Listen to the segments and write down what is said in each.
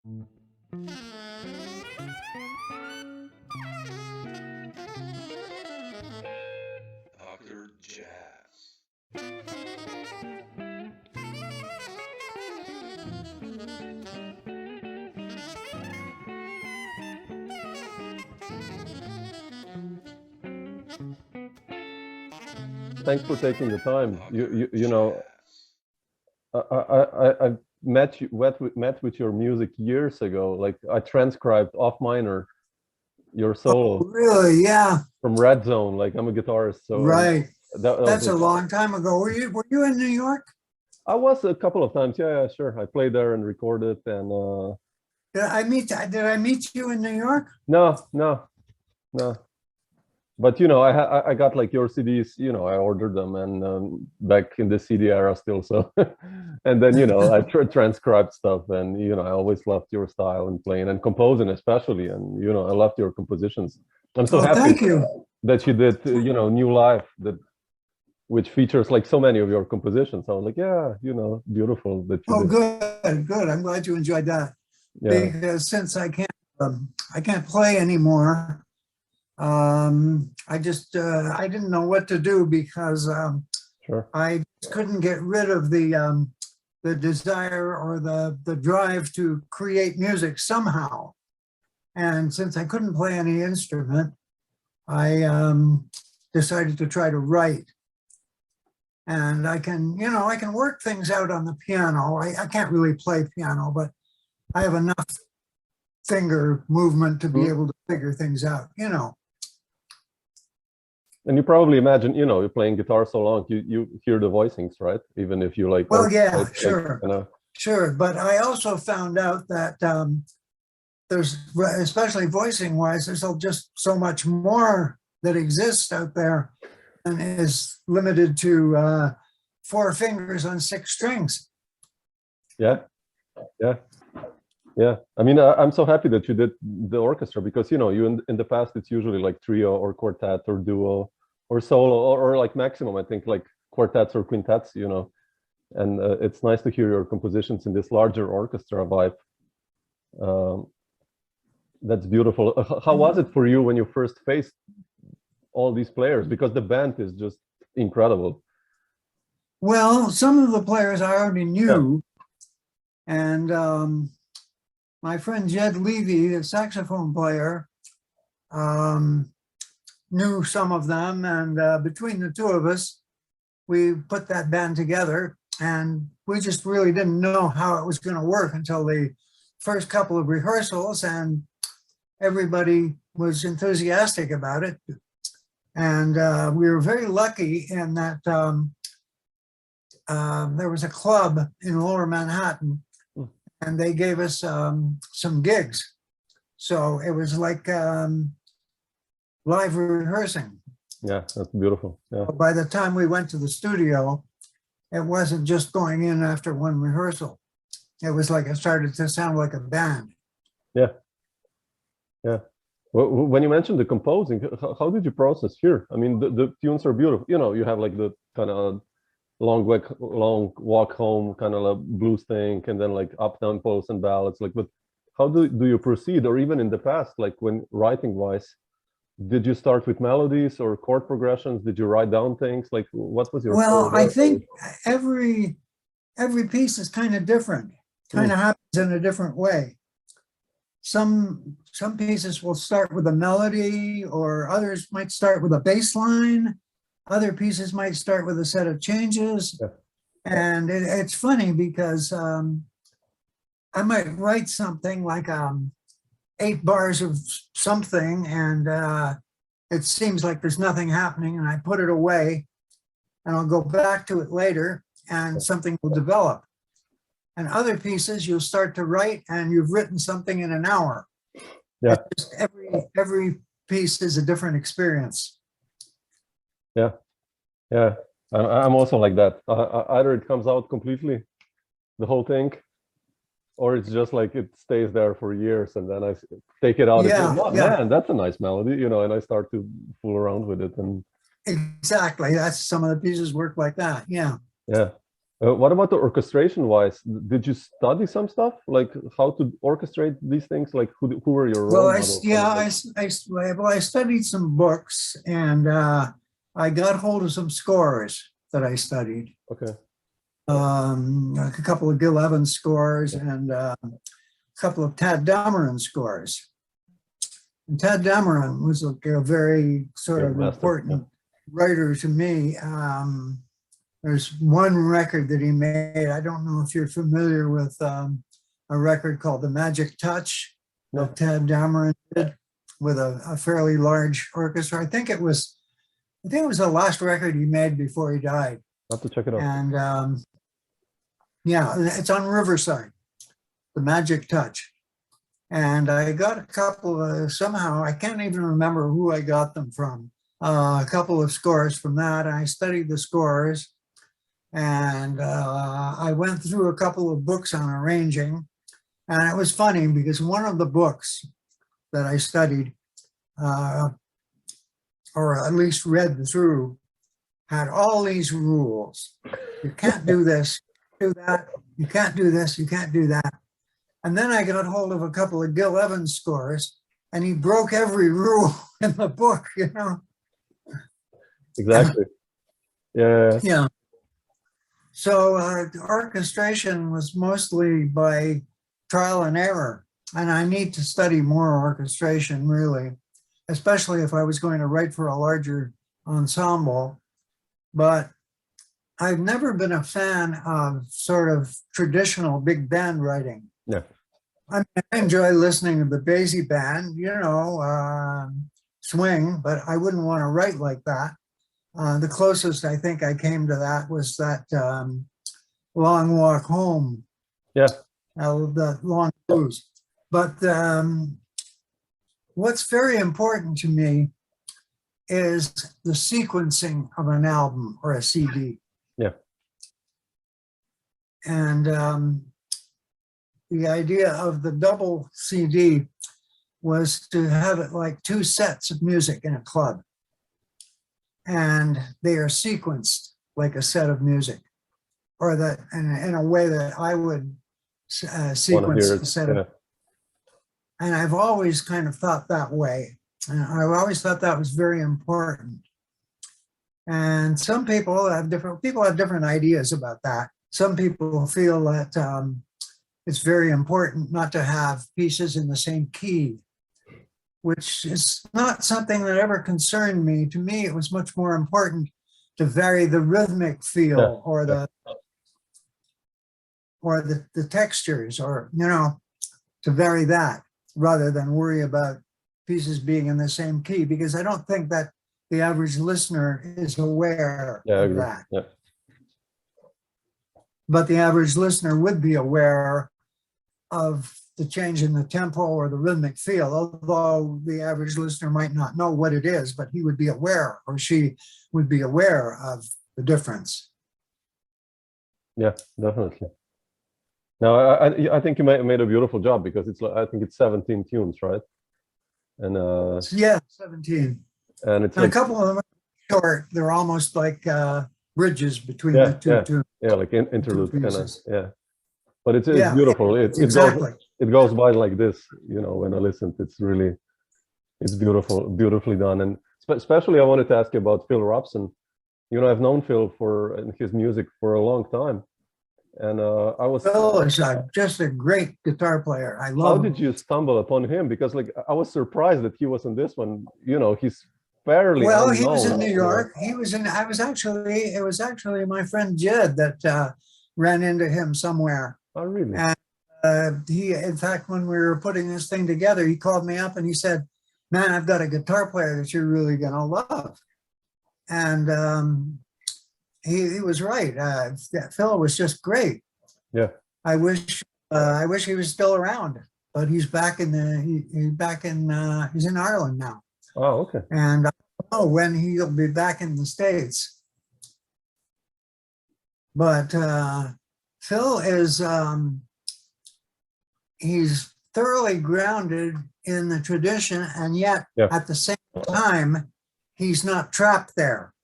Dr. Jazz. Thanks for taking the time. Dr. You know, I met with your music years ago. Like I transcribed off minor your solo Oh, really? Yeah. from Red Zone. Like I'm a guitarist, so Right. that That's was a long time ago. Were you in New York? I was a couple of times. Yeah, sure. I played there and recorded. And Did I meet you in New York? no. But you know, I got like your CDs. You know, I ordered them, and back in the CD era still. So, and then you know, I transcribed stuff, and you know, I always loved your style and playing and composing, especially. And you know, I loved your compositions. I'm so happy Thank you. that you did, you know, New Life, which features like so many of your compositions. I was like, yeah, you know, beautiful that you did. Good. I'm glad you enjoyed that. Yeah. Because since I can't play anymore, I didn't know what to do because Sure. I just couldn't get rid of the desire or the drive to create music somehow. And since I couldn't play any instrument, I decided to try to write. And I can work things out on the piano. I can't really play piano, but I have enough finger movement to be able to figure things out, you know. And you probably imagine, you know, you're playing guitar so long, you hear the voicings, right? Even if you like. Well, yeah, like, sure. You know. Sure. But I also found out that there's, especially voicing wise, there's just so much more that exists out there and is limited to 4 fingers on 6 strings. Yeah. I mean, I'm so happy that you did the orchestra because, you know, you in the past, it's usually like trio or quartet or duo or solo or like maximum, I think, like quartets or quintets, you know. And it's nice to hear your compositions in this larger orchestra vibe. That's beautiful. How was it for you when you first faced all these players? Because the band is just incredible. Well, some of the players I already knew. Yeah. And my friend Jed Levy, the saxophone player, knew some of them. And between the two of us, we put that band together. And we just really didn't know how it was going to work until the first couple of rehearsals. And everybody was enthusiastic about it. And we were very lucky in that there was a club in Lower Manhattan, and they gave us some gigs. So it was like live rehearsing. Yeah, that's beautiful. Yeah. By the time we went to the studio, it wasn't just going in after one rehearsal. It was like it started to sound like a band. Yeah. Well, when you mentioned the composing, how did you process here? I mean, the tunes are beautiful. You know, you have like the kind of long walk home kind of a blues thing, and then like up tempos and ballads. Like, but how do you proceed? Or even in the past, like when writing wise, did you start with melodies or chord progressions? Did you write down things? Like, what was your? Well, I think every piece is kind of different. Kind of happens in a different way. Some pieces will start with a melody, or others might start with a bass line. Other pieces might start with a set of changes. Yeah. And it's funny because I might write something like 8 bars of something, and it seems like there's nothing happening, and I put it away, and I'll go back to it later, and something will develop. And other pieces you'll start to write, and you've written something in an hour. Yeah. Just every piece is a different experience. Yeah. I'm also like that. Either it comes out completely, the whole thing, or it's just like it stays there for years, and then I take it out. Yeah, and say, oh, man, that's a nice melody, you know, and I start to fool around with it. And exactly, that's some of the pieces work like that. Yeah. What about the orchestration wise? Did you study some stuff like how to orchestrate these things? Like who were your role models? I studied some books, and I got hold of some scores that I studied. Okay. A couple of Gil Evans scores and a couple of Tad Dameron scores. And Tad Dameron was a very sort of important writer to me. There's one record that he made. I don't know if you're familiar with a record called The Magic Touch that Tad Dameron did with a fairly large orchestra. I think it was the last record he made before he died. I'll have to check it out. And yeah, it's on Riverside, The Magic Touch. And I got a couple of, somehow, I can't even remember who I got them from, a couple of scores from that. I studied the scores. And I went through a couple of books on arranging, and it was funny because one of the books that I studied, or at least read through, had all these rules. You can't do this, do that, you can't do this, you can't do that. And then I got hold of a couple of Gil Evans scores, and he broke every rule in the book, you know. Exactly. Yeah. Yeah. So orchestration was mostly by trial and error, and I need to study more orchestration, really, especially if I was going to write for a larger ensemble. But I've never been a fan of sort of traditional big band writing. Yeah. I mean, I enjoy listening to the Basie band, you know, swing, but I wouldn't want to write like that. The closest I think I came to that was that Long Walk Home. Yeah. The Long Blues. But what's very important to me is the sequencing of an album or a CD. Yeah. And the idea of the double CD was to have it like two sets of music in a club. And they are sequenced like a set of music, or that in a way that I would sequence a set of. And I've always kind of thought that way. And I've always thought that was very important. And some people have different ideas about that. Some people feel that it's very important not to have pieces in the same key, which is not something that ever concerned me. To me, it was much more important to vary the rhythmic feel or the textures, or, you know, to vary that rather than worry about pieces being in the same key, because I don't think that the average listener is aware of that. Yeah. But the average listener would be aware of the change in the tempo or the rhythmic feel, although the average listener might not know what it is, but he would be aware, or she would be aware of the difference. Yeah, definitely. Now, I think you made a beautiful job, because it's like, I think it's 17 tunes, right? And yeah, 17. And it's and like, a couple of them are short. They're almost like bridges between the two tunes. Yeah, like interludes, kind of. Yeah. But it's Yeah, beautiful. exactly. It goes by like this, you know, when I listen. It's beautifully done. And especially I wanted to ask you about Phil Robson. You know, I've known Phil for his music for a long time. And Phil is just a great guitar player. I love him. How did you stumble upon him? Because like I was surprised that he was in this one. You know, he's fairly unknown. He was in New York. He was in. It was actually my friend Jed that ran into him somewhere. Oh, really? And he, in fact, when we were putting this thing together, he called me up and he said, "Man, I've got a guitar player that you're really gonna love." And he was right. Phil was just great. Yeah. I wish he was still around, but he's back in he's in Ireland now. Oh, okay. And I don't know when he'll be back in the States. But Phil is he's thoroughly grounded in the tradition, and yet at the same time, he's not trapped there.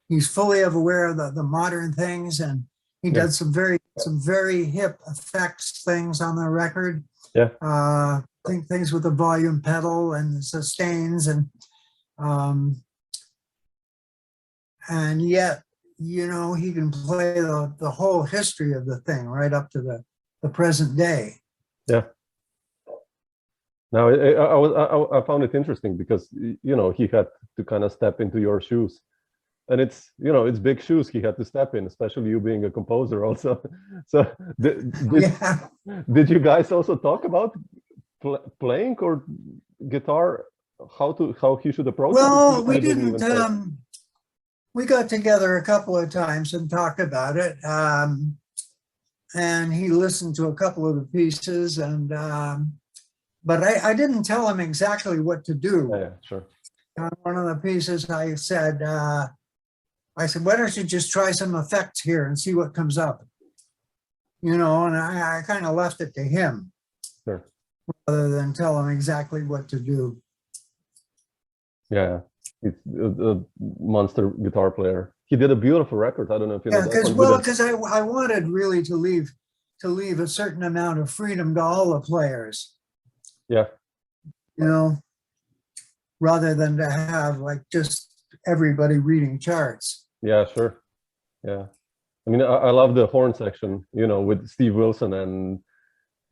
He's fully aware of the modern things, and He did some very hip effects things on the record. Yeah. Things with the volume pedal and the sustains and yet, you know, he can play the whole history of the thing right up to the present day. Yeah. Now, I found it interesting because, you know, he had to kind of step into your shoes. And it's, you know, it's big shoes he had to step in, especially you being a composer also. So did you guys also talk about playing or guitar, how he should approach it? Well, we didn't, we got together a couple of times and talked about it. And he listened to a couple of the pieces and, but I didn't tell him exactly what to do. Yeah, sure. On one of the pieces, I said, why don't you just try some effects here and see what comes up? You know, and I kind of left it to him. Sure. Rather than tell him exactly what to do. Yeah, he's a monster guitar player. He did a beautiful record. I don't know if you know that. Because I wanted really to leave a certain amount of freedom to all the players. Yeah. You know, rather than to have like just everybody reading charts. Yeah, sure. Yeah. I mean, I love the horn section, you know, with Steve Wilson and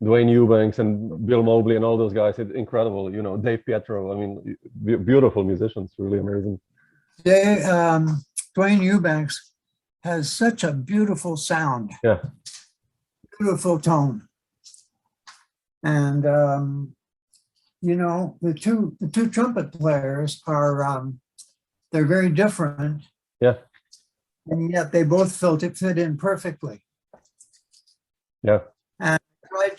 Dwayne Eubanks and Bill Mobley and all those guys. It's incredible, you know, Dave Pietro. I mean, beautiful musicians, really amazing. Dwayne Eubanks has such a beautiful sound. Yeah. Beautiful tone. And, you know, the two trumpet players are, they're very different. Yeah. And yet they both fit in perfectly. Yeah. And I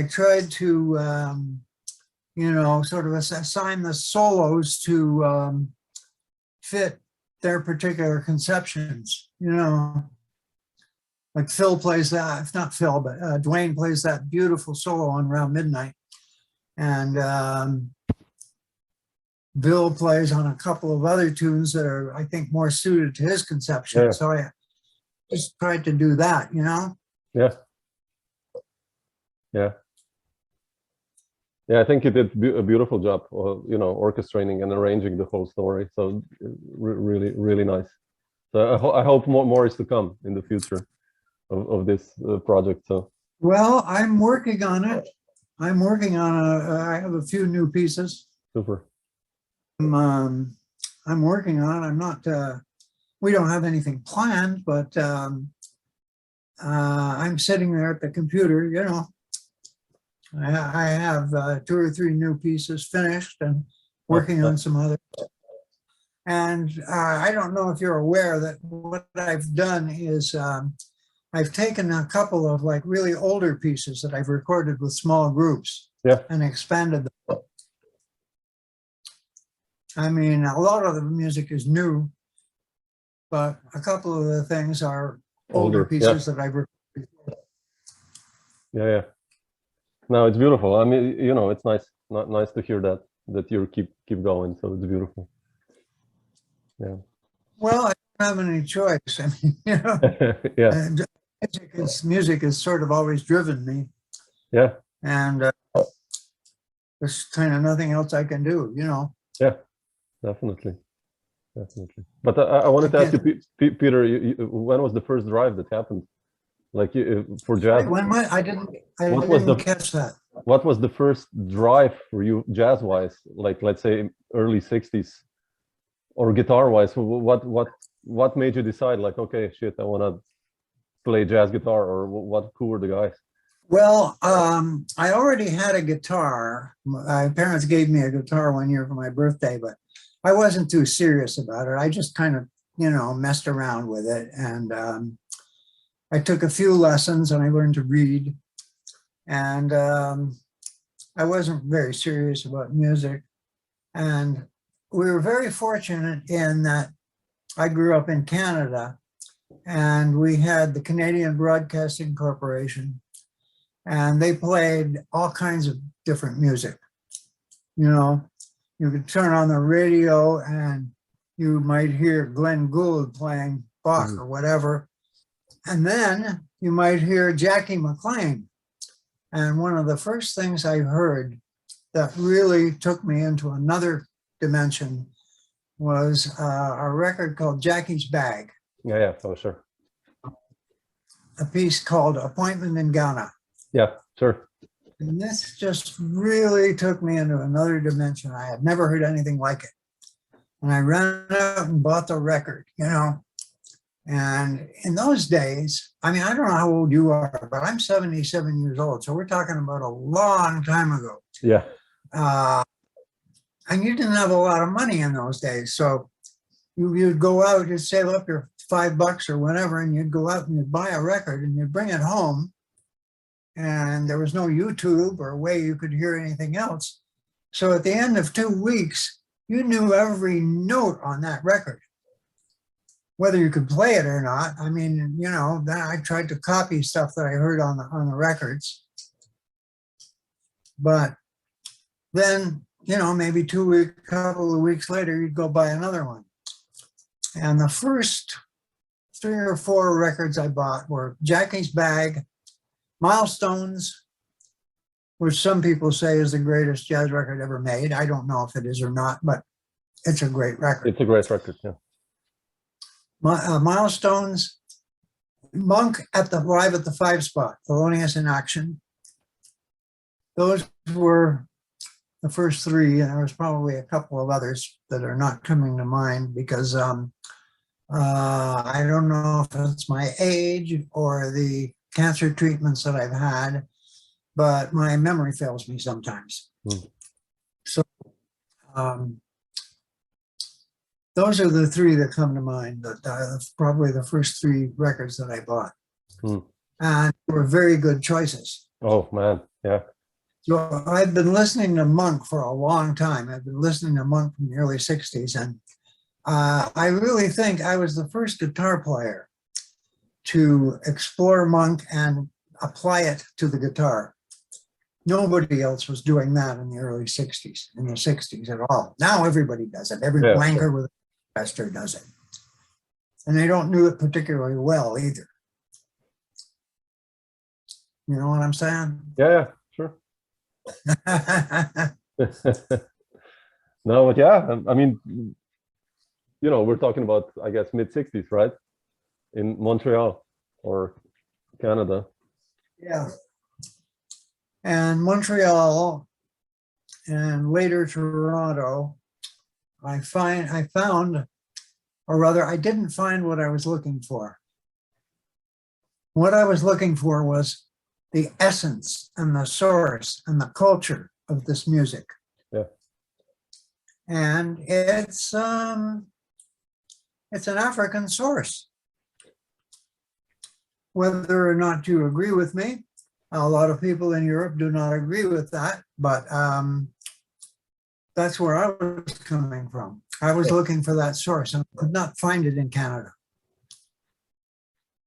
tried to, you know, sort of assign the solos to fit their particular conceptions, you know. Like Phil plays that, if not Phil, but Dwayne plays that beautiful solo on Around Midnight. And Bill plays on a couple of other tunes that are, I think, more suited to his conception. Yeah. So I just tried to do that, you know? Yeah. Yeah. Yeah, I think you did a beautiful job, you know, orchestrating and arranging the whole story. So really, really nice. So I hope more is to come in the future of this project. So. Well, I'm working on it. I'm working on I have a few new pieces. Super. I'm working on it. I'm not, we don't have anything planned, but I'm sitting there at the computer, you know. I have 2 or 3 new pieces finished and working on some others. And I don't know if you're aware that what I've done is I've taken a couple of like really older pieces that I've recorded with small groups, yeah, and expanded them. I mean, a lot of the music is new, but a couple of the things are older pieces, yeah, that I've recorded. Yeah, yeah. No, it's beautiful. I mean, you know, it's nice to hear that you keep going. So it's beautiful. Yeah. Well, I don't have any choice. I mean, you know, yeah. Music has sort of always driven me. Yeah. And there's kind of nothing else I can do, you know. Yeah, definitely. But I wanted to ask you, Peter, when was the first drive that happened? Like for jazz? I didn't catch that. What was the first drive for you jazz-wise? Like, let's say early 60s, or guitar-wise? What made you decide, like, okay, shit, I want to play jazz guitar, or who were the guys? Well, I already had a guitar. My parents gave me a guitar one year for my birthday, but I wasn't too serious about it. I just kind of, you know, messed around with it. And I took a few lessons and I learned to read. And I wasn't very serious about music. And we were very fortunate in that I grew up in Canada, and we had the Canadian Broadcasting Corporation, and they played all kinds of different music. You know, you could turn on the radio and you might hear Glenn Gould playing Bach or whatever. And then you might hear Jackie McLean. And one of the first things I heard that really took me into another dimension was a record called Jackie's Bag. Yeah, for sure. A piece called Appointment in Ghana. Yeah, sure. And this just really took me into another dimension. I had never heard anything like it. And I ran out and bought the record, you know. And in those days, I mean, I don't know how old you are, but I'm 77 years old. So we're talking about a long time ago. Yeah. And you didn't have a lot of money in those days. So you'd go out, you'd save up your $5 or whatever, and you'd go out and you'd buy a record and you'd bring it home. And there was no YouTube or way you could hear anything else. So at the end of 2 weeks, you knew every note on that record, whether you could play it or not. I mean, you know, then I tried to copy stuff that I heard on the records. But then, you know, maybe couple of weeks later, you'd go buy another one. And the first 3 or 4 records I bought were Jackie's Bag, Milestones, which some people say is the greatest jazz record ever made. I don't know if it is or not, but it's a great record. It's a great record, yeah. Milestones, Monk live at the 5 spot, Thelonious in Action. Those were the first 3, and there was probably a couple of others that are not coming to mind because I don't know if it's my age or the cancer treatments that I've had, but my memory fails me sometimes. So those are the 3 that come to mind, probably the first 3 records that I bought. And were very good choices. Oh, man, yeah. So I've been listening to Monk for a long time. I've been listening to Monk from the early 60s. And I really think I was the first guitar player to explore Monk and apply it to the guitar. Nobody else was doing that in the early 60s, in the 60s at all. Now everybody does it. Every wanker with a orchestra does it. And they don't do it particularly well either. You know what I'm saying? Yeah, sure. No, but yeah, I mean, you know, we're talking about, I guess, mid-60s, right? In Montreal or Canada. Yeah. And Montreal and later Toronto, I found, or rather, I didn't find what I was looking for. What I was looking for was the essence and the source and the culture of this music. Yeah. And it's an African source. Whether or not you agree with me, a lot of people in Europe do not agree with that, but that's where I was coming from. I was looking for that source and could not find it in Canada.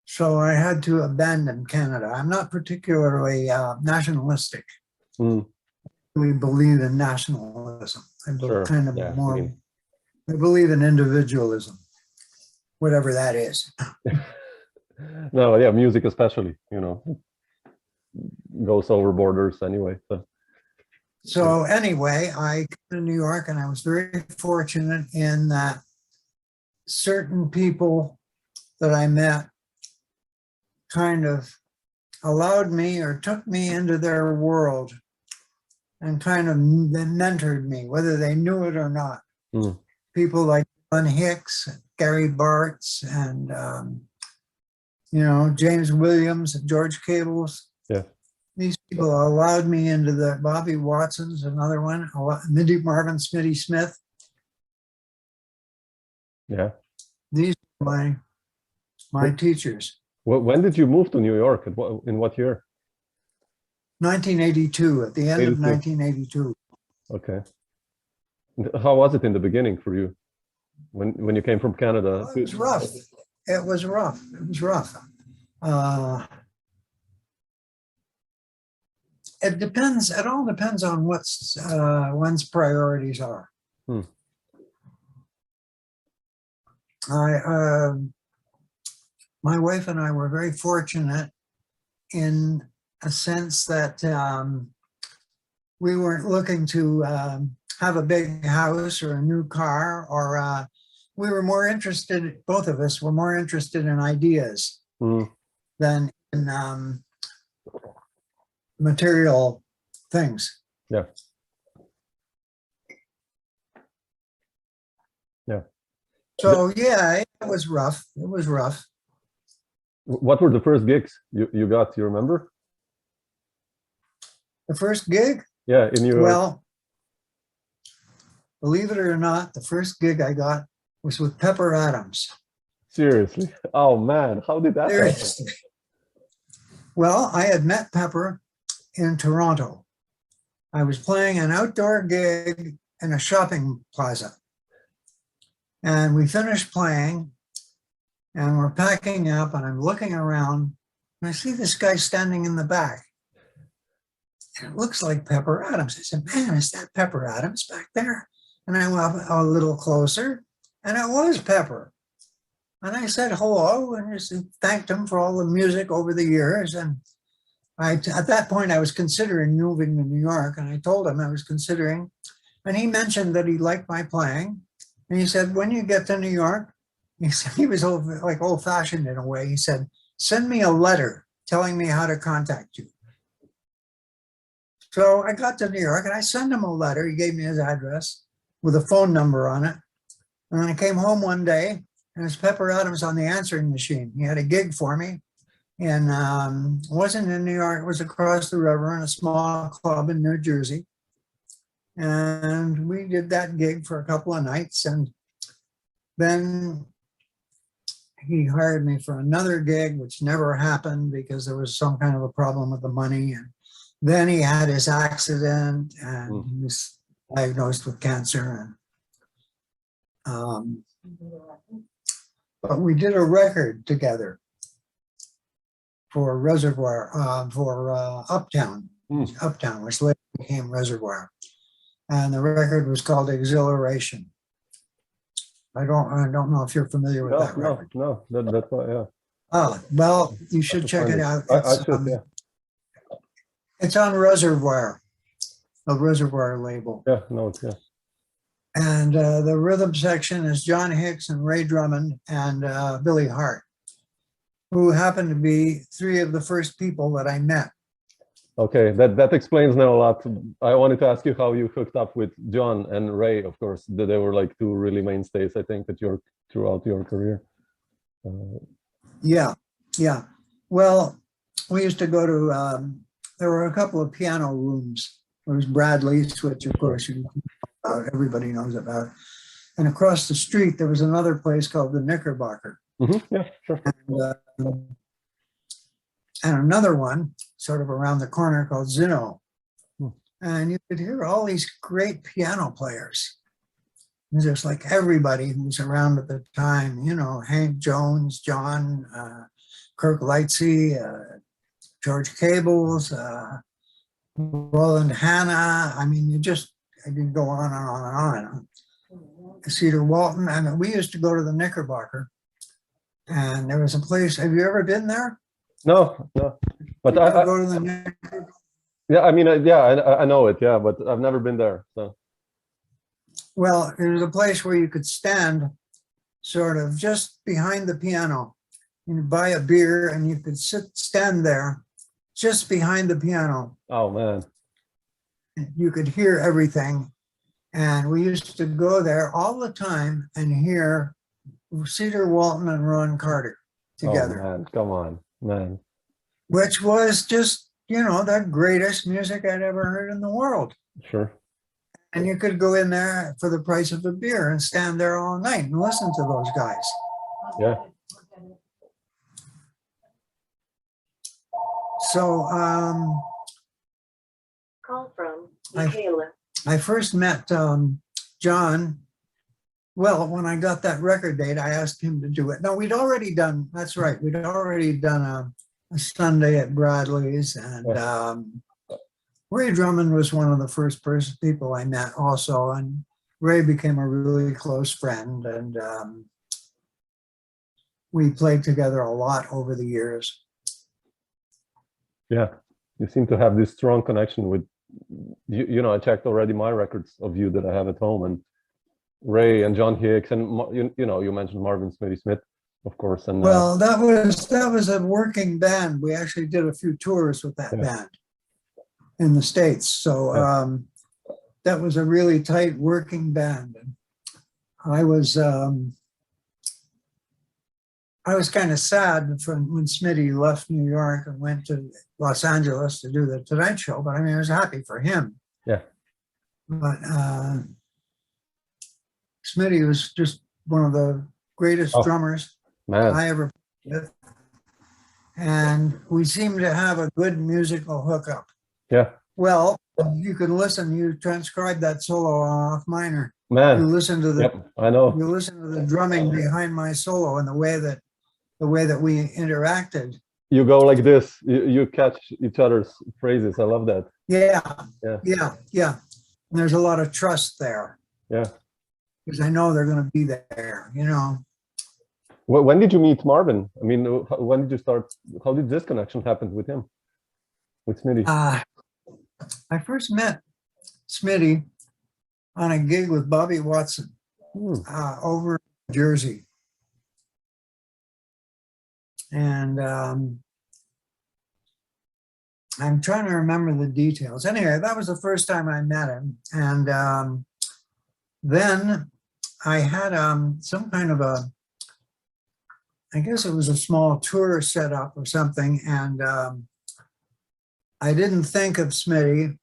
So I had to abandon Canada. I'm not particularly nationalistic. We believe in nationalism. I believe in individualism, whatever that is. No, yeah, music especially, you know, goes over borders anyway. So anyway, I came to New York and I was very fortunate in that certain people that I met kind of allowed me or took me into their world and kind of mentored me, whether they knew it or not. People like Hicks, Gary Bartz, and you know, James Williams and George Cables. Yeah. These people allowed me into the Bobby Watson's, another one, Marvin, Smitty Smith. Yeah. These are my teachers. When did you move to New York? In what year? 1982, at the end of 1982. Okay. How was it in the beginning for you when you came from Canada? It was rough. It was rough. It was rough. It depends. It all depends on what's one's priorities are. my wife and I were very fortunate in a sense that we weren't looking to have a big house or a new car, or we were more interested, both of us were more interested in ideas than in material things. Yeah. Yeah. So yeah, it was rough. It was rough. What were the first gigs you got? You remember? The first gig? Yeah, in your. Well, believe it or not, the first gig I got was with Pepper Adams. Seriously? Oh man, how did that happen? Seriously. Well, I had met Pepper in Toronto. I was playing an outdoor gig in a shopping plaza. And we finished playing and we're packing up, and I'm looking around and I see this guy standing in the back. And it looks like Pepper Adams. I said, man, is that Pepper Adams back there? And I went a little closer and it was Pepper. And I said hello and just thanked him for all the music over the years. And at that point, I was considering moving to New York, and I told him I was considering. And he mentioned that he liked my playing. And he said, when you get to New York, he said, he was like old-fashioned in a way. He said, send me a letter telling me how to contact you. So I got to New York and I sent him a letter. He gave me his address with a phone number on it. And then I came home one day and it was Pepper Adams on the answering machine. He had a gig for me. And it wasn't in New York, it was across the river in a small club in New Jersey. And we did that gig for a couple of nights. And then he hired me for another gig, which never happened because there was some kind of a problem with the money. And then he had his accident and he was diagnosed with cancer. And but we did a record together for Reservoir, for Uptown, Uptown, which later became Reservoir. And the record was called Exhilaration. I don't know if you're familiar with that record. No, that's why, yeah. Oh, well, you should check it out. I should, yeah. It's on Reservoir, the Reservoir label. Yeah, no, yeah. And the rhythm section is John Hicks and Ray Drummond and Billy Hart, who happened to be three of the first people that I met. Okay, that explains now a lot. I wanted to ask you how you hooked up with John and Ray, of course. They were like two really mainstays, I think, throughout your career. Yeah. Well, we used to go to, there were a couple of piano rooms. There was Bradley's, which of course everybody knows about. And across the street, there was another place called the Knickerbocker. Yeah, sure. And another one sort of around the corner called Zinno. And you could hear all these great piano players. It was just like everybody who was around at the time, you know, Hank Jones, John, Kirk Lightsey, George Cables, Roland Hanna. I mean, I could go on and on and on. Cedar Walton. And we used to go to the Knickerbocker. And there was a place, have you ever been there? No, but I go to the Knickerbocker. Yeah, I mean, I know it, yeah, but I've never been there. So, well, it was a place where you could stand sort of just behind the piano. You buy a beer and you could stand there just behind the piano. Oh man. You could hear everything. And we used to go there all the time and hear Cedar Walton and Ron Carter together. Oh man, come on, man. Which was just, you know, the greatest music I'd ever heard in the world. Sure. And you could go in there for the price of a beer and stand there all night and listen to those guys. Yeah. So call from Eiler. I first met John. Well, when I got that record date, I asked him to do it. No, we'd already done, that's right. We'd already done a Sunday at Bradley's, and Ray Drummond was one of the first people I met also. And Ray became a really close friend. And we played together a lot over the years. Yeah, you seem to have this strong connection with, you know, I checked already my records of you that I have at home, and Ray and John Hicks, and you know, you mentioned Marvin, Smitty, Smith, of course. And Well, that was a working band. We actually did a few tours with that band in the States. So that was a really tight working band. And I was kind of sad when Smitty left New York and went to Los Angeles to do the Tonight Show, but I mean, I was happy for him. Yeah. But Smitty was just one of the greatest drummers I ever played with. And we seemed to have a good musical hookup. Yeah. Well, you can listen, you transcribed that solo on Off Minor. Man. You listen to the I know. You listen to the drumming behind my solo and the way that we interacted. You go like this, you catch each other's phrases. I love that. Yeah. Yeah. And there's a lot of trust there. Yeah. Because I know they're going to be there, you know. When did you meet Marvin? I mean, when did you start? How did this connection happen with him, with Smitty? I first met Smitty on a gig with Bobby Watson over in Jersey. And I'm trying to remember the details. Anyway, that was the first time I met him. And then I had some kind of I guess it was a small tour set up or something. And I didn't think of Smitty.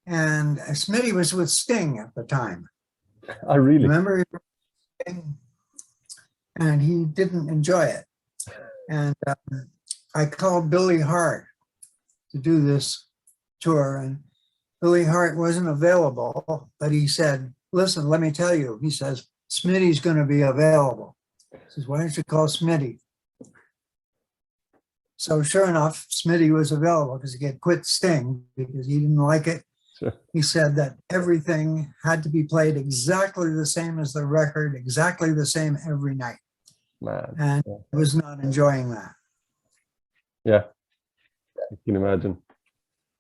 And Smitty was with Sting at the time. I really remember. And he didn't enjoy it. And I called Billy Hart to do this tour, and Billy Hart wasn't available, but he said, listen, let me tell you, he says, Smitty's going to be available. He says, why don't you call Smitty? So sure enough, Smitty was available because he had quit Sting because he didn't like it. Sure. He said that everything had to be played exactly the same as the record, exactly the same every night. Man. And I was not enjoying that. Yeah, you can imagine.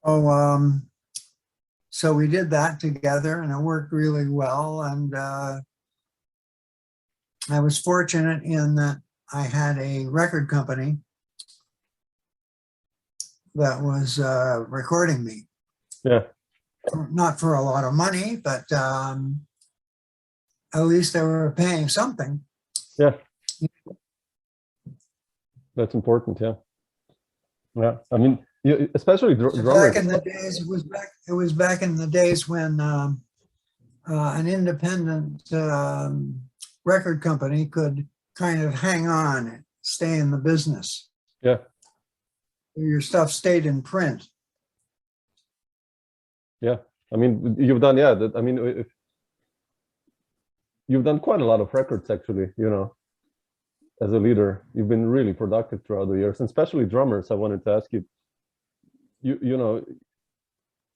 Oh, so we did that together, and it worked really well. And I was fortunate in that I had a record company that was recording me. Yeah. Not for a lot of money, but at least they were paying something. Yeah. That's important. Yeah. Yeah. I mean, especially drummers. Back in the days, it was back in the days when an independent record company could kind of hang on and stay in the business. Yeah. Your stuff stayed in print. Yeah. I mean, you've done, I mean, you've done quite a lot of records, actually, you know, as a leader. You've been really productive throughout the years, and especially drummers. I wanted to ask you, you know,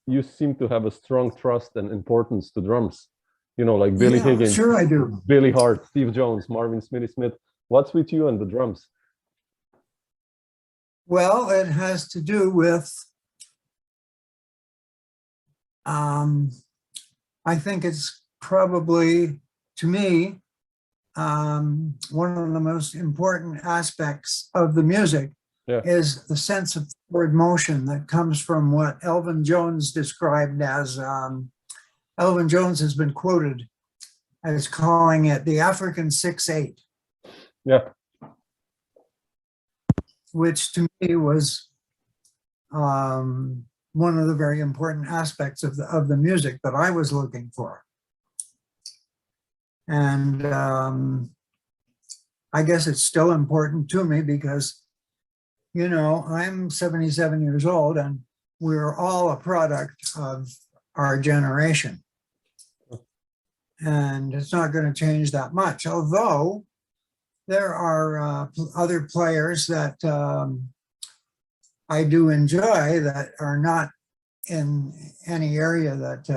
you seem to have a strong trust and importance to drums, you know, like Billy Higgins. Sure I do. Billy Hart, Steve Jones, Marvin, Smitty, Smith. What's with you and the drums? Well, it has to do with, I think it's probably, to me, one of the most important aspects of the music is the sense of forward motion that comes from what Elvin Jones described as, Elvin Jones has been quoted as calling it the African 6/8. Yeah. Which to me was one of the very important aspects of the music that I was looking for. And I guess it's still important to me because, you know, I'm 77 years old and we're all a product of our generation. And it's not going to change that much, although there are other players that I do enjoy that are not in any area that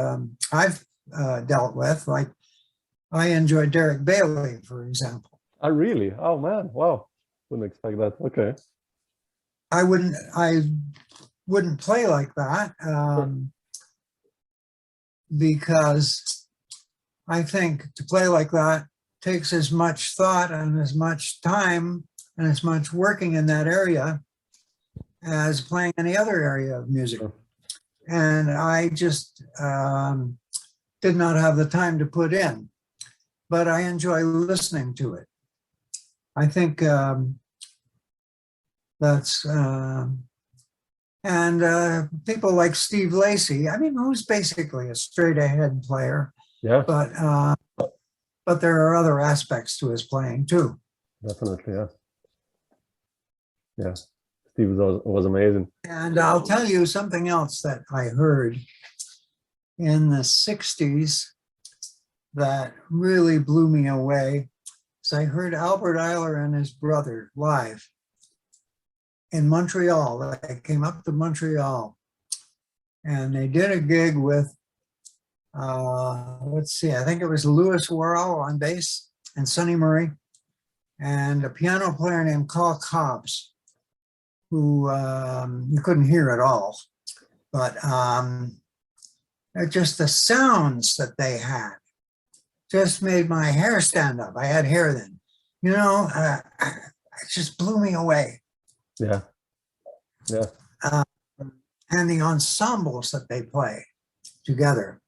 I've dealt with. Like I enjoy Derek Bailey, for example. I really? Oh man, wow. Wouldn't expect that. Okay. I wouldn't play like that because I think to play like that takes as much thought and as much time and as much working in that area as playing any other area of music. Sure. And I just did not have the time to put in, but I enjoy listening to it. I think that's, and people like Steve Lacy, I mean, who's basically a straight ahead player, Yeah, but there are other aspects to his playing too. definitely. Yeah. Yeah. Steve was amazing. And I'll tell you something else that I heard in the 60s that really blew me away. So I heard Albert Eiler and his brother live in Montreal. They came up to Montreal and they did a gig with, let's see, I think it was Louis Worrell on bass and Sonny Murray and a piano player named Carl Cobbs, who you couldn't hear at all, but just the sounds that they had just made my hair stand up. I had hair then, you know, it just blew me away. Yeah. Yeah. And the ensembles that they play together.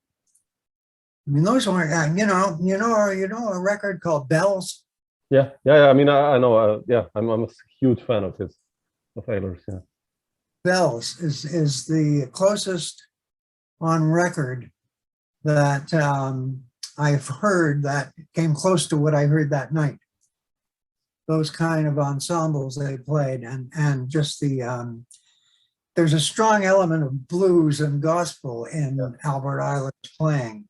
I mean, those weren't, you know a record called Bells? Yeah. Yeah. I mean, I know. Yeah, I'm a huge fan of his. Of Eiler's, yeah. Bells is the closest on record that I've heard that came close to what I heard that night. Those kind of ensembles they played, and just the there's a strong element of blues and gospel in Albert Eiler's playing,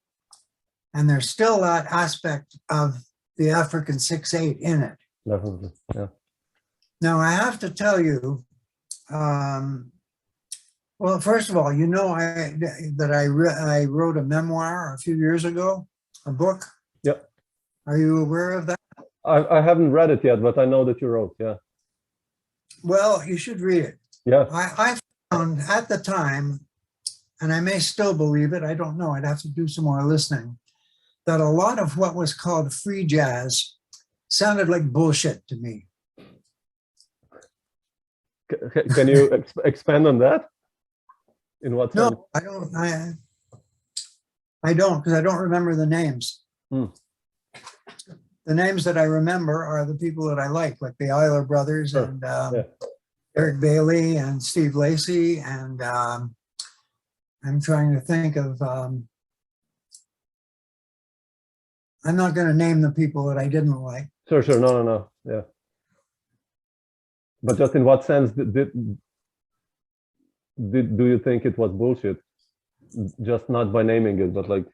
and there's still that aspect of the African 6/8 in it. Definitely, yeah. Now, I have to tell you, well, first of all, you know I wrote a memoir a few years ago, a book. Yep. Are you aware of that? I haven't read it yet, but I know that you wrote, yeah. Well, you should read it. Yeah. I found at the time, and I may still believe it, I don't know, I'd have to do some more listening, that a lot of what was called free jazz sounded like bullshit to me. Can you expand on that? In what sense? No, I don't, because I don't remember the names. Hmm. The names that I remember are the people that I like the Eiler brothers, Sure. and Yeah. Eric Bailey and Steve Lacy, and I'm trying to think of, I'm not going to name the people that I didn't like. Sure. No. Yeah. But just in what sense do you think it was bullshit? Just not by naming it, but like.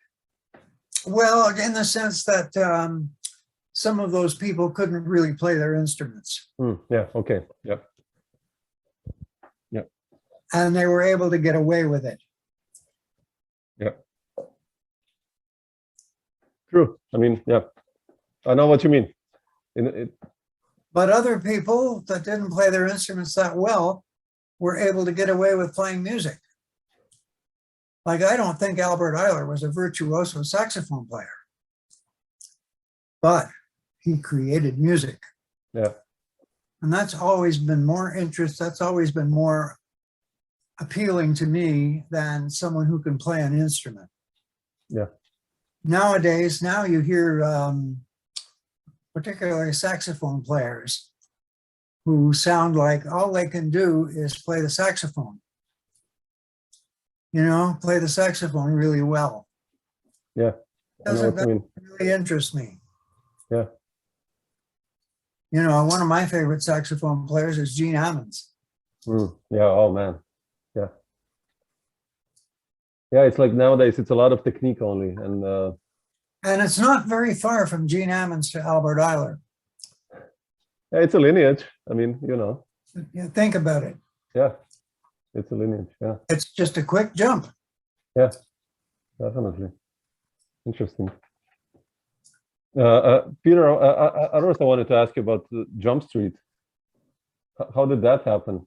Well, in the sense that some of those people couldn't really play their instruments. Yeah. Okay. Yeah. Yeah. And they were able to get away with it. Yeah. True. I mean, yeah. I know what you mean. But other people that didn't play their instruments that well were able to get away with playing music. Like, I don't think Albert Eiler was a virtuoso saxophone player, but he created music. Yeah. And that's always been more that's always been more appealing to me than someone who can play an instrument. Yeah. Nowadays, now you hear particularly saxophone players who sound like all they can do is play the saxophone. You know, play the saxophone really well. Yeah. Doesn't that really interest me? Yeah. You know, one of my favorite saxophone players is Gene Ammons. Yeah. Oh man. Yeah. Yeah. It's like nowadays it's a lot of technique only, and it's not very far from Gene Ammons to Albert Eiler. Yeah, it's a lineage. I mean, you know. You think about it. Yeah. It's a lineage. Yeah. It's just a quick jump. Yeah. Definitely. Interesting. Peter, I also wanted to ask you about Jump Street. How did that happen?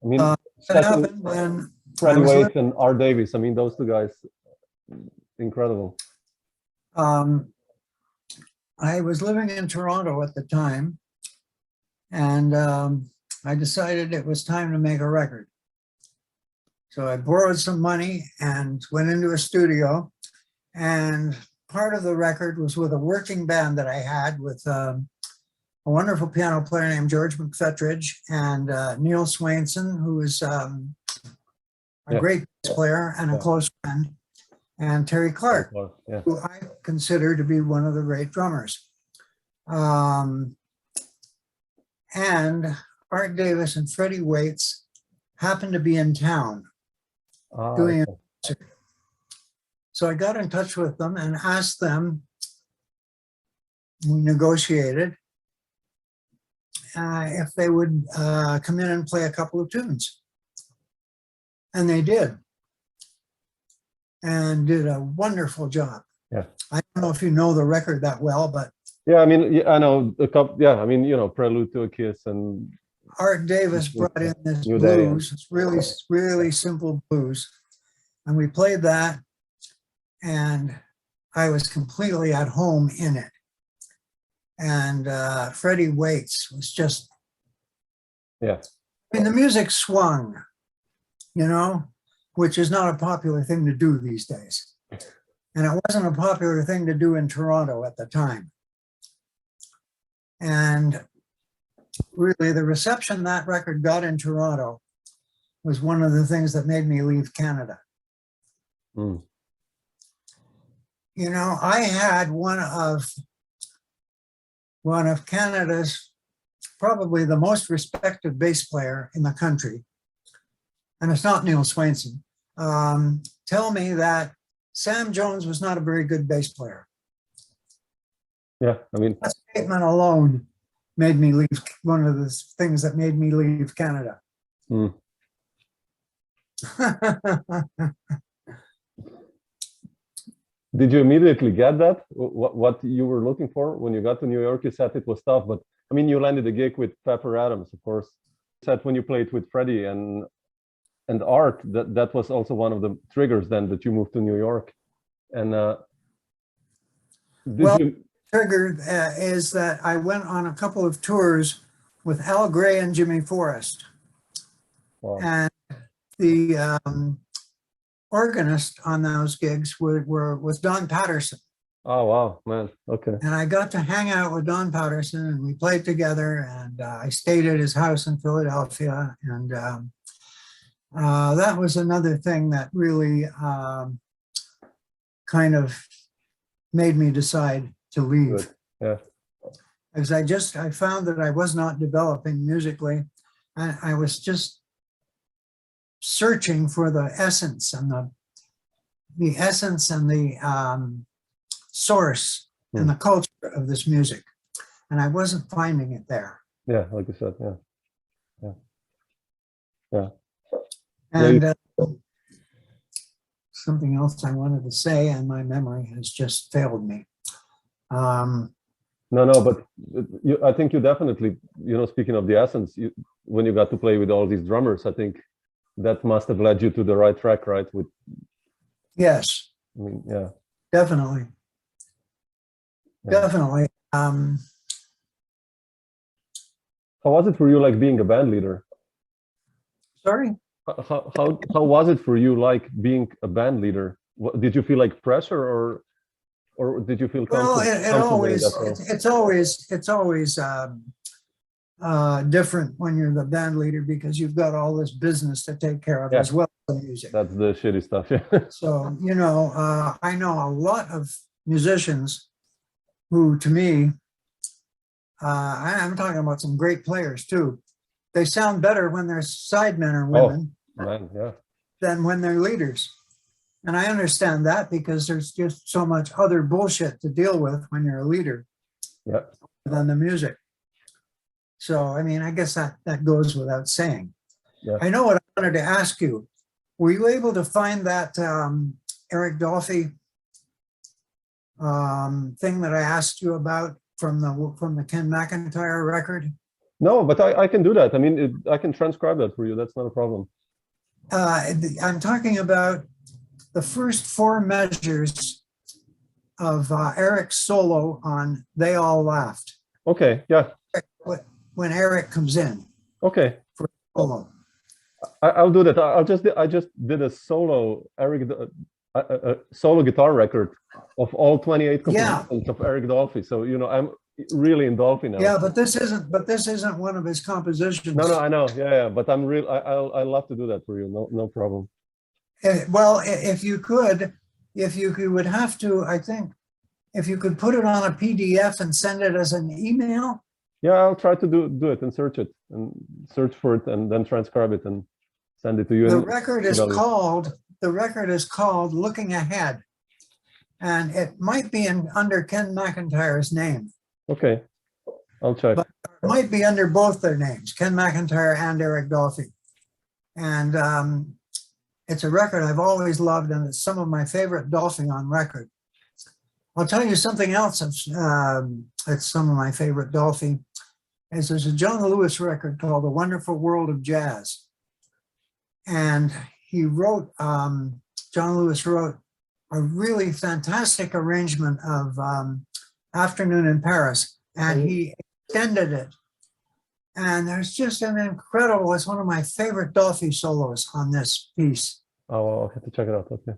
I mean, That especially happened when Freddie I was Waite and Art Davis. I mean, those two guys, incredible. I was living in Toronto at the time, and I decided it was time to make a record. So I borrowed some money and went into a studio, and part of the record was with a working band that I had with a wonderful piano player named George McFetridge and Neil Swanson, who is a great bass player and a close friend, and Terry Clark, who I consider to be one of the great drummers. And Art Davis and Freddie Waite happened to be in town doing a concert. So I got in touch with them and asked them, we negotiated, if they would come in and play a couple of tunes. And they did. And did a wonderful job. Yeah. I don't know if you know the record that well, but yeah, I mean, I know a couple. Yeah, I mean, you know, Prelude to a Kiss and Art Davis brought in this blues. It's really, really simple blues, and we played that, and I was completely at home in it. And Freddie Waite was just, I mean, the music swung, you know, which is not a popular thing to do these days. And it wasn't a popular thing to do in Toronto at the time. And really the reception that record got in Toronto was one of the things that made me leave Canada. Mm. You know, I had one of Canada's, probably the most respected bass player in the country, and it's not Neil Swanson, tell me that Sam Jones was not a very good bass player. Yeah, I mean, that statement alone made me leave, one of the things that made me leave Canada. Mm. Did you immediately get that? What you were looking for when you got to New York? You said it was tough, but I mean, you landed a gig with Pepper Adams, of course. You said when you played with Freddie and Art, that was also one of the triggers then that you moved to New York. And trigger is that I went on a couple of tours with Al Gray and Jimmy Forrest. Wow. And the organist on those gigs was Don Patterson. Oh, wow, man. Okay. And I got to hang out with Don Patterson, and we played together, and I stayed at his house in Philadelphia. And that was another thing that really kind of made me decide to leave. Good. Yeah. Because I found that I was not developing musically. I was just searching for the essence and the essence and the source and the culture of this music, and I wasn't finding it there. Yeah, like you said, yeah. And something else I wanted to say, and my memory has just failed me. No, but I think you definitely, you know, speaking of the essence, when you got to play with all these drummers, I think that must have led you to the right track, right? Yes. I mean, yeah. Definitely. Yeah. Definitely. How was it for you, like being a band leader? Sorry? How was it for you, like being a band leader? Did you feel like pressure, or did you feel comfortable? Well, it's always different when you're the band leader, because you've got all this business to take care of as well as the music. That's the shitty stuff. Yeah. So, you know, I know a lot of musicians who, to me, I'm talking about some great players too. They sound better when they're sidemen or women than when they're leaders. And I understand that, because there's just so much other bullshit to deal with when you're a leader than the music. So, I mean, I guess that goes without saying. Yeah. I know what I wanted to ask you. Were you able to find that Eric Dolphy thing that I asked you about from the Ken McIntyre record? No, but I can do that. I mean, I can transcribe that for you. That's not a problem. I'm talking about the first 4 measures of Eric's solo on "They All Laughed." Okay, yeah. When Eric comes in Okay, for solo. I'll do that. I just did a solo Eric solo guitar record of all 28 compositions of Eric Dolphy. So I'm really in Dolphy now. Yeah, but this isn't one of his compositions. No, I know. Yeah. But I'm real. I love to do that for you. No problem. Well, if you would have to, I think, if you could put it on a PDF and send it as an email. Yeah, I'll try to do it and search for it and then transcribe it and send it to you. The record is called "Looking Ahead," and it might be under Ken McIntyre's name. Okay, I'll check. But it might be under both their names, Ken McIntyre and Eric Dolphy. And it's a record I've always loved, and it's some of my favorite Dolphy on record. I'll tell you something else that's some of my favorite Dolphy. There's a John Lewis record called "The Wonderful World of Jazz." And he wrote, John Lewis wrote a really fantastic arrangement of Afternoon in Paris, and he extended it. And there's just an incredible, it's one of my favorite Dolphy solos on this piece. Oh, I'll have to check it out. Okay.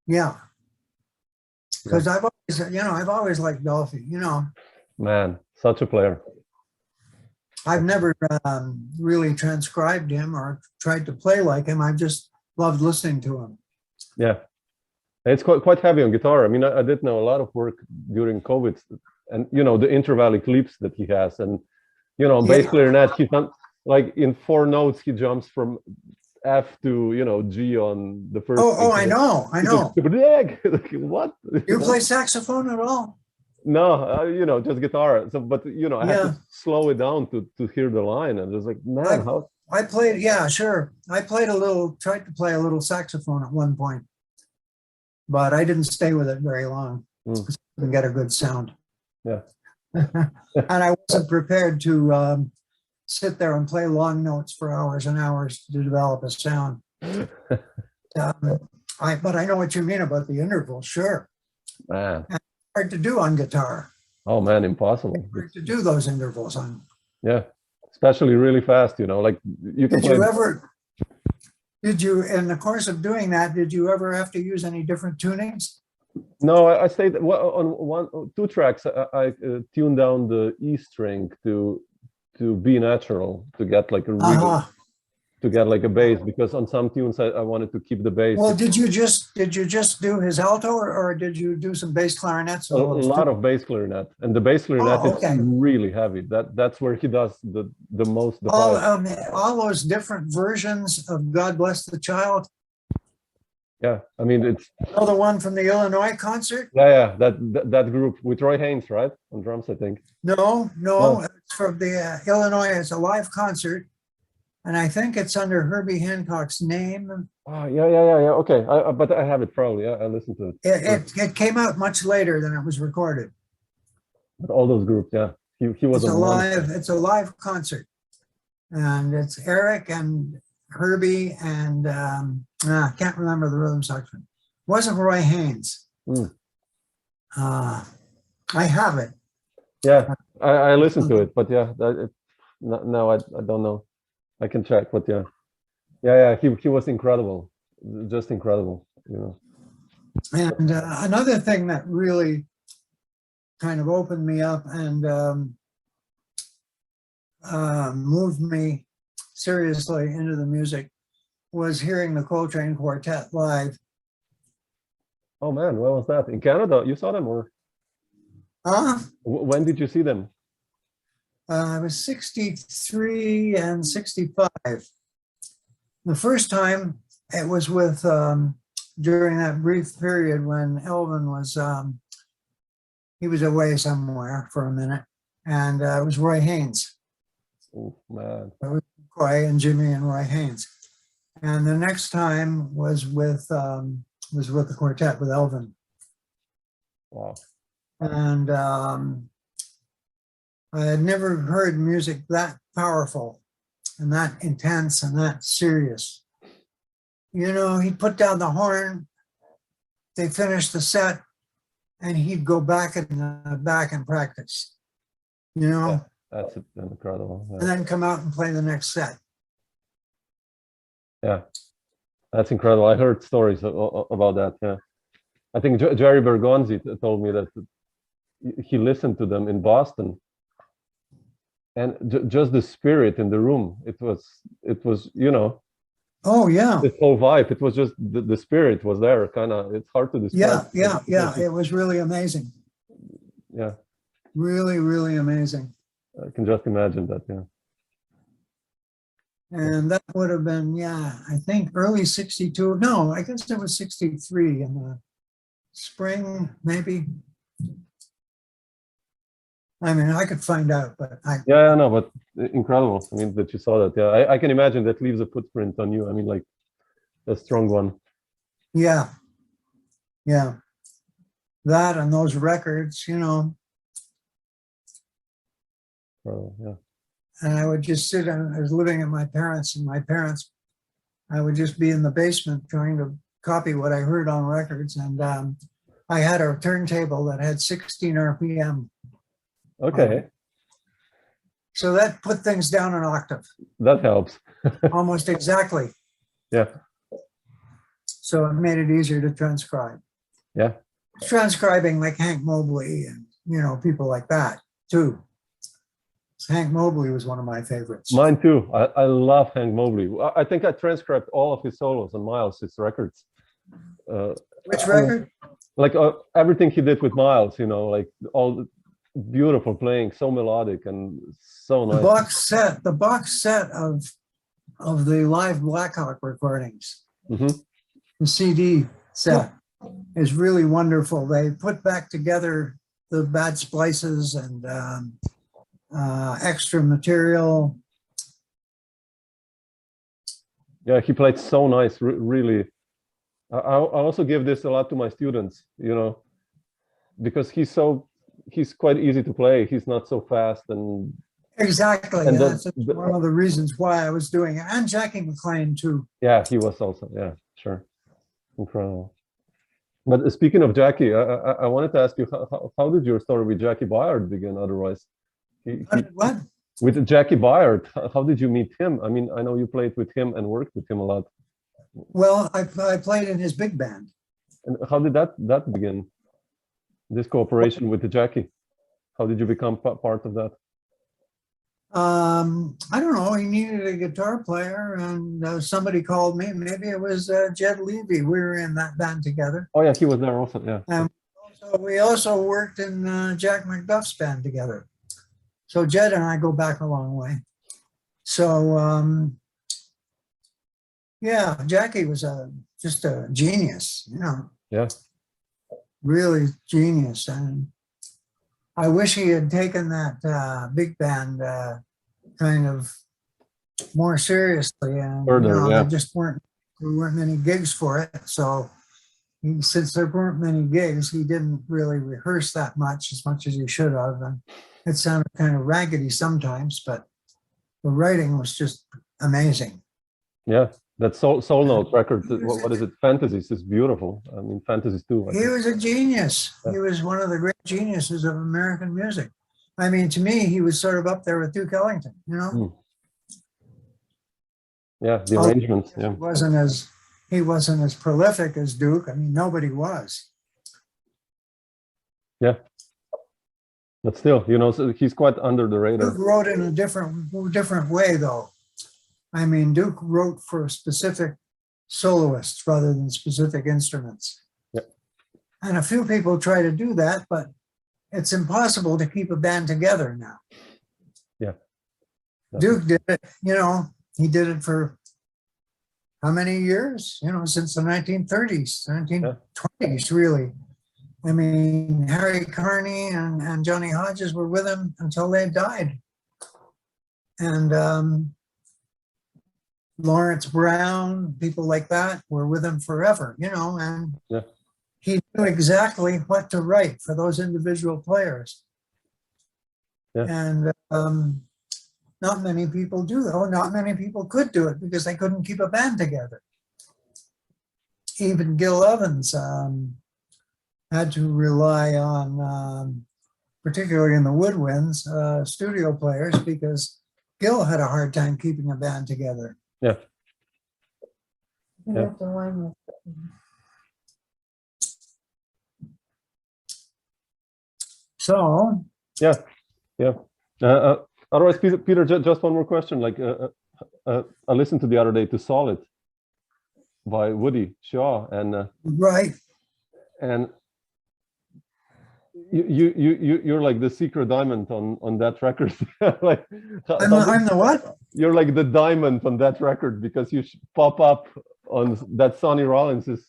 Yeah. Because I've always liked Dolphy, Man, such a player. I've never really transcribed him or tried to play like him. I've just loved listening to him. Yeah. It's quite heavy on guitar. I mean, I did know a lot of work during COVID, and the interval eclipse that he has, and bass clarinet, he's not like in 4 notes he jumps from F to G on the first. Oh, I know. What? You play saxophone at all? No, just guitar. So, but I had to slow it down to hear the line, and it's like, man, how? I played, sure. I tried to play a little saxophone at one point, but I didn't stay with it very long. Because I didn't get a good sound. Yeah. And I wasn't prepared to sit there and play long notes for hours and hours to develop a sound. But I know what you mean about the interval, sure. Man. And hard to do on guitar. Oh man, impossible. Hard to do those intervals on. Yeah, especially really fast, like you can Did you, in the course of doing that, did you ever have to use any different tunings? No, I stayed on 2 tracks. I tuned down the E string to B natural to get like a really, to get like a bass, because on some tunes I wanted to keep the bass. Well, did you just do his alto, or did you do some bass clarinet solos? A lot of bass clarinet, and the bass clarinet is really heavy. That's where he does the most. All those different versions of "God Bless the Child." Yeah, I mean it's the one from the Illinois concert. Yeah, that group with Roy Haynes, right, on drums, I think. No, it's from the Illinois. It's a live concert, and I think it's under Herbie Hancock's name. Oh, yeah. Okay, but I have it probably. Yeah, I listened to it. It came out much later than it was recorded. But all those groups, yeah, he was It's a live concert, and it's Eric and Herbie and I can't remember the rhythm section. Wasn't Roy Haynes. I have it. Yeah, I listened to it, but yeah, no, I don't know. I can check, but yeah. He was incredible, just incredible, And another thing that really kind of opened me up and moved me seriously into the music was hearing the Cochrane Quartet live. Oh man, when was that? In Canada? You saw them, or? When did you see them? I was 63 and 65. The first time it was with, during that brief period when Elvin was, he was away somewhere for a minute, and it was Roy Haynes. Oh man. It was Roy and Jimmy and Roy Haynes. And the next time was with the quartet with Elvin. Wow. And I had never heard music that powerful and that intense and that serious. You know, he'd put down the horn, they finished the set, and he'd go back and practice, you know, Yeah, that's incredible. and then come out and play the next set. Yeah, that's incredible. I heard stories about that. Yeah, I think Jerry Bergonzi told me that he listened to them in Boston, and just the spirit in the room. It was, you know. Oh yeah. This whole vibe. It was just the spirit was there. Kind of. It's hard to describe. Yeah. It was really amazing. Yeah. Really, really amazing. I can just imagine that. Yeah. And that would have been, yeah, I think early 62. No, I guess it was 63 in the spring, maybe. I mean, I could find out, but Yeah, no, but incredible. I mean, that you saw that. Yeah, I can imagine that leaves a footprint on you. I mean, like a strong one. yeah. That and those records, you know. Yeah. And I would just sit, I was living at my parents', and I would just be in the basement trying to copy what I heard on records. And I had a turntable that had 16 RPM. Okay. So that put things down an octave. That helps. Almost exactly. Yeah. So it made it easier to transcribe. Yeah. Transcribing like Hank Mobley and, you know, people like that too. Hank Mobley was one of my favorites. Mine too. I love Hank Mobley. I think I transcribed all of his solos on Miles' records. Which record? Like everything he did with Miles, you know, like all the beautiful playing, so melodic and so nice. The box set of the live Blackhawk recordings, the CD set is really wonderful. They put back together the bad splices and extra material. Yeah, he played so nice, really. I also give this a lot to my students, you know, because he's quite easy to play. He's not so fast and exactly. And that's one of the reasons why I was doing it. And Jackie McLean too. Yeah, he was also, yeah, sure. Incredible. But speaking of Jackie, I wanted to ask you, how did your story with Jaki Byard begin otherwise? What? With Jaki Byard, how did you meet him? I mean, I know you played with him and worked with him a lot. Well, I played in his big band. And how did that begin? This cooperation with the Jaki? How did you become part of that? I don't know. He needed a guitar player, and somebody called me. Maybe it was Jed Levy. We were in that band together. Oh yeah, he was there also. Yeah. And we also worked in Jack McDuff's band together. So Jed and I go back a long way. So yeah, Jackie was just a genius, you know. Yeah. Really genius, and I wish he had taken that big band kind of more seriously. And Further, you know, yeah. there weren't many gigs for it. So since there weren't many gigs, he didn't really rehearse that much as he should have. And it sounded kind of raggedy sometimes, but the writing was just amazing. Yeah, that Soul Note record, what is it? Fantasies is beautiful. I mean, Fantasies too. He was a genius. He was one of the great geniuses of American music. I mean, to me, he was sort of up there with Duke Ellington, you know? Yeah, the arrangements. Yeah. He wasn't as prolific as Duke. I mean, nobody was. Yeah. But still, you know, so he's quite under the radar. Duke wrote in a different way, though. I mean, Duke wrote for specific soloists rather than specific instruments. Yep. And a few people try to do that, but it's impossible to keep a band together now. Yeah. Duke did it, you know, he did it for how many years? You know, since the 1930s, 1920s, really. I mean, Harry Carney and Johnny Hodges were with him until they died. And Lawrence Brown, people like that were with him forever, you know, and he knew exactly what to write for those individual players. Yeah. And not many people do that, or not many people could do it because they couldn't keep a band together. Even Gil Evans had to rely on, particularly in the woodwinds, studio players, because Gil had a hard time keeping a band together. Yeah. You have to line up. So, Yeah. Otherwise, Peter, just one more question. Like, I listened to the other day to Solid by Woody Shaw, and right. You're like the secret diamond on that record. Like, I'm the what? You're like the diamond on that record because you pop up on that Sonny Rollins's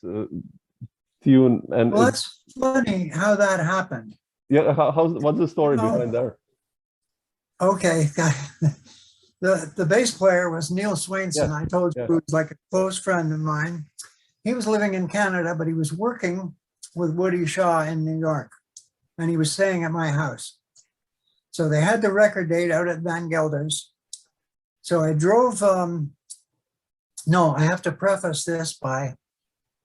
tune, and Well, that's funny how that happened. yeah, what's the story behind there? Okay, the bass player was Neil Swanson. Yeah, I told you, yeah. he was like a close friend of mine. He was living in Canada, but he was working with Woody Shaw in New York, and he was staying at my house. So they had the record date out at Van Gelder's. So I drove, no, I have to preface this by,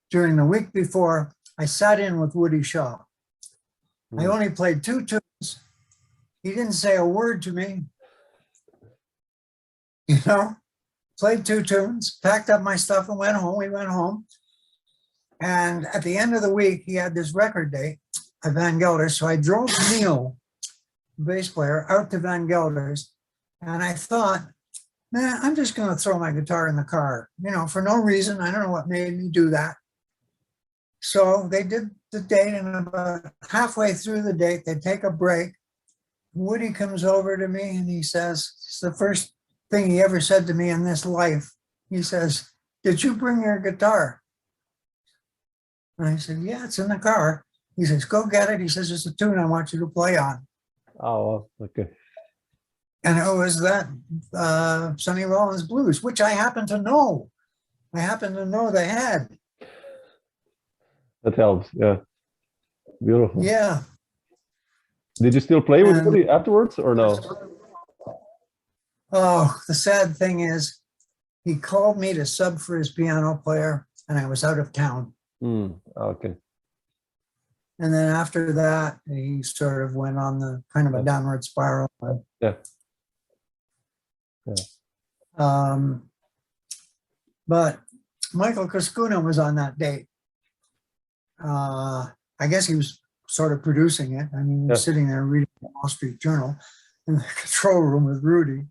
during the week before, I sat in with Woody Shaw. I only played 2 tunes. He didn't say a word to me. You know, played 2 tunes, packed up my stuff and went home. We went home. And at the end of the week, he had this record date at Van Gelder's. So I drove Neil, the bass player, out to Van Gelder's. And I thought, man, I'm just going to throw my guitar in the car, you know, for no reason. I don't know what made me do that. So they did the date, and about halfway through the date, they take a break. Woody comes over to me and he says, it's the first thing he ever said to me in this life. He says, "Did you bring your guitar?" And I said, "Yeah, it's in the car." He says, "Go get it." He says, "It's a tune I want you to play on." Oh, okay. And it was that Sonny Rollins Blues, which I happen to know. I happen to know they had. That helps. Yeah. Beautiful. Yeah. Did you still play with Woody afterwards or no? Oh, the sad thing is, he called me to sub for his piano player, and I was out of town. Okay. And then after that, he sort of went on the kind of a downward spiral. Yeah. But Michael Koskuna was on that date. I guess he was sort of producing it. I mean, he was sitting there reading the Wall Street Journal in the control room with Rudy.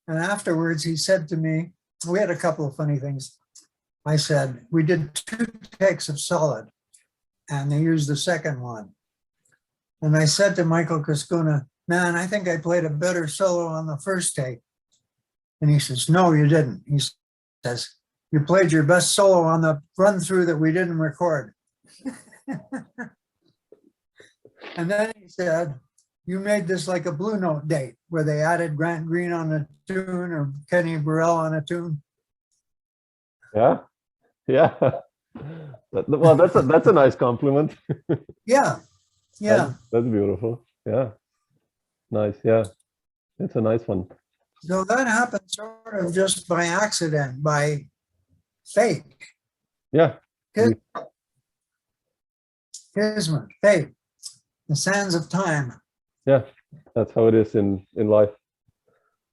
And afterwards, he said to me, we had a couple of funny things. I said, we did 2 takes of Solid, and they used the second one. And I said to Michael Koskuna, man, I think I played a better solo on the first take. And he says, no, you didn't. He says, you played your best solo on the run through that we didn't record. And then he said, you made this like a Blue Note date where they added Grant Green on a tune or Kenny Burrell on a tune. Yeah. Yeah. Well, that's a nice compliment. Yeah. Yeah. That's beautiful. Yeah. Nice. Yeah. It's a nice one. So that happened sort of just by accident, by fate. Yeah. Kismet, fate, the sands of time. Yeah. That's how it is in life.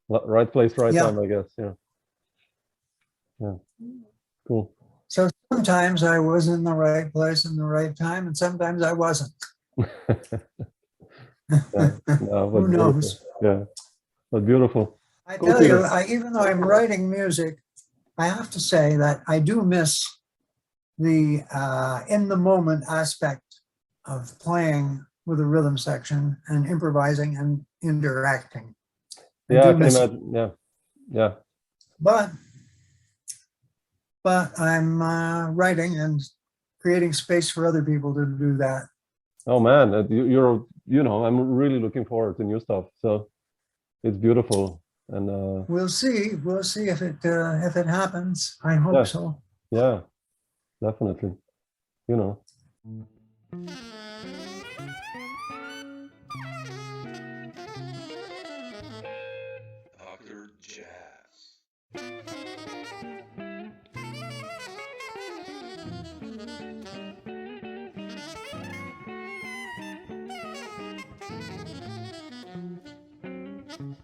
Right place, right time, I guess. Yeah. Yeah. Cool. So sometimes I was in the right place in the right time, and sometimes I wasn't. Who knows? Yeah. But beautiful. I Cool, tell you, Peter. even though I'm writing music, I have to say that I do miss the in the moment aspect of playing with a rhythm section and improvising and interacting. Yeah, I can miss it. imagine. Yeah. Yeah. But I'm writing and creating space for other people to do that. Oh man, I'm really looking forward to new stuff. So it's beautiful, and We'll see if it happens. I hope so. yeah, definitely. You know. it.